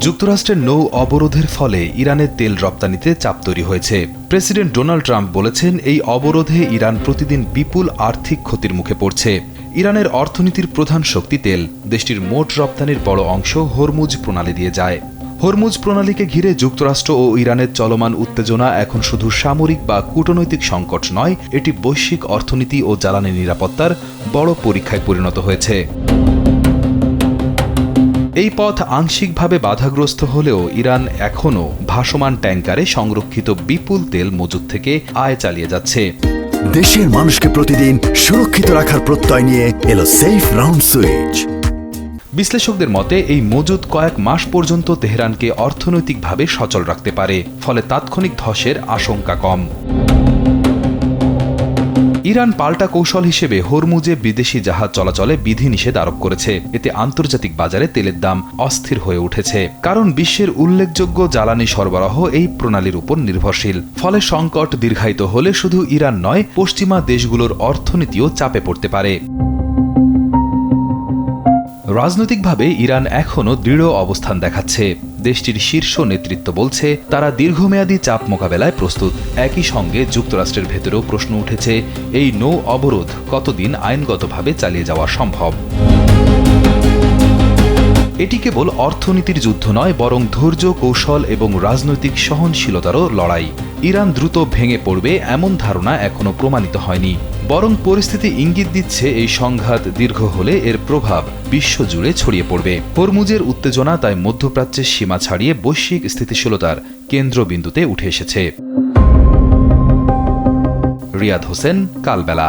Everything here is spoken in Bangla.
যুক্তরাষ্ট্রের নৌ অবরোধের ফলে ইরানের তেল রপ্তানিতে চাপ তৈরি হয়েছে। প্রেসিডেন্ট ডোনাল্ড ট্রাম্প বলেছেন, এই অবরোধে ইরান প্রতিদিন বিপুল আর্থিক ক্ষতির মুখে পড়ছে। ইরানের অর্থনীতির প্রধান শক্তি তেল। দেশটির মোট রপ্তানির বড় অংশ হরমুজ প্রণালী দিয়ে যায়। হরমুজ প্রণালীকে ঘিরে যুক্তরাষ্ট্র ও ইরানের চলমান উত্তেজনা এখন শুধু সামরিক বা কূটনৈতিক সংকট নয়, এটি বৈশ্বিক অর্থনীতি ও জ্বালানি নিরাপত্তার বড় পরীক্ষায় পরিণত হয়েছে। এই পথ আংশিকভাবে বাধাগ্রস্ত হলেও ইরান এখনও ভাসমান ট্যাঙ্কারে সংরক্ষিত বিপুল তেল মজুদ থেকে আয় চালিয়ে যাচ্ছে। দেশের মানুষকে প্রতিদিন সুরক্ষিত রাখার প্রত্যয় নিয়ে এলো সেফ রাউন্ড সুইচ। বিশ্লেষকদের মতে এই মজুদ কয়েক মাস পর্যন্ত তেহরানকে অর্থনৈতিকভাবে সচল রাখতে পারে, ফলে তাৎক্ষণিক ধসের আশঙ্কা কম। ইরান পাল্টা কৌশল হিসেবে হরমুজে বিদেশি জাহাজ চলাচলে বিধিনিষেধ আরোপ করেছে। এতে আন্তর্জাতিক বাজারে তেলের দাম অস্থির হয়ে উঠেছে, কারণ বিশ্বের উল্লেখযোগ্য জ্বালানি সরবরাহ এই প্রণালীর উপর নির্ভরশীল। ফলে সংকট দীর্ঘায়িত হলে শুধু ইরান নয়, পশ্চিমা দেশগুলোর অর্থনীতিও চাপে পড়তে পারে। রাজনৈতিকভাবে ইরান এখনও দৃঢ় অবস্থান দেখাচ্ছে। দেশটির শীর্ষ নেতৃত্ব বলছে তারা দীর্ঘমেয়াদী চাপ মোকাবেলায় প্রস্তুত। একই সঙ্গে যুক্তরাষ্ট্রের ভেতরেও প্রশ্ন উঠেছে, এই নৌ অবরোধ কতদিন আইনগতভাবে চালিয়ে যাওয়া সম্ভব। এটি কেবল অর্থনীতির যুদ্ধ নয়, বরং ধৈর্য, কৌশল এবং রাজনৈতিক সহনশীলতারও লড়াই। ইরান দ্রুত ভেঙে পড়বে এমন ধারণা এখনও প্রমাণিত হয়নি, বরং পরিস্থিতি ইঙ্গিত দিচ্ছে এই সংঘাত দীর্ঘ হলে এর প্রভাব বিশ্বজুড়ে ছড়িয়ে পড়বে। হরমুজের উত্তেজনা তাই মধ্যপ্রাচ্যের সীমা ছাড়িয়ে বৈশ্বিক স্থিতিশীলতার কেন্দ্রবিন্দুতে উঠে এসেছে। রিয়াদ হোসেন, কালবেলা।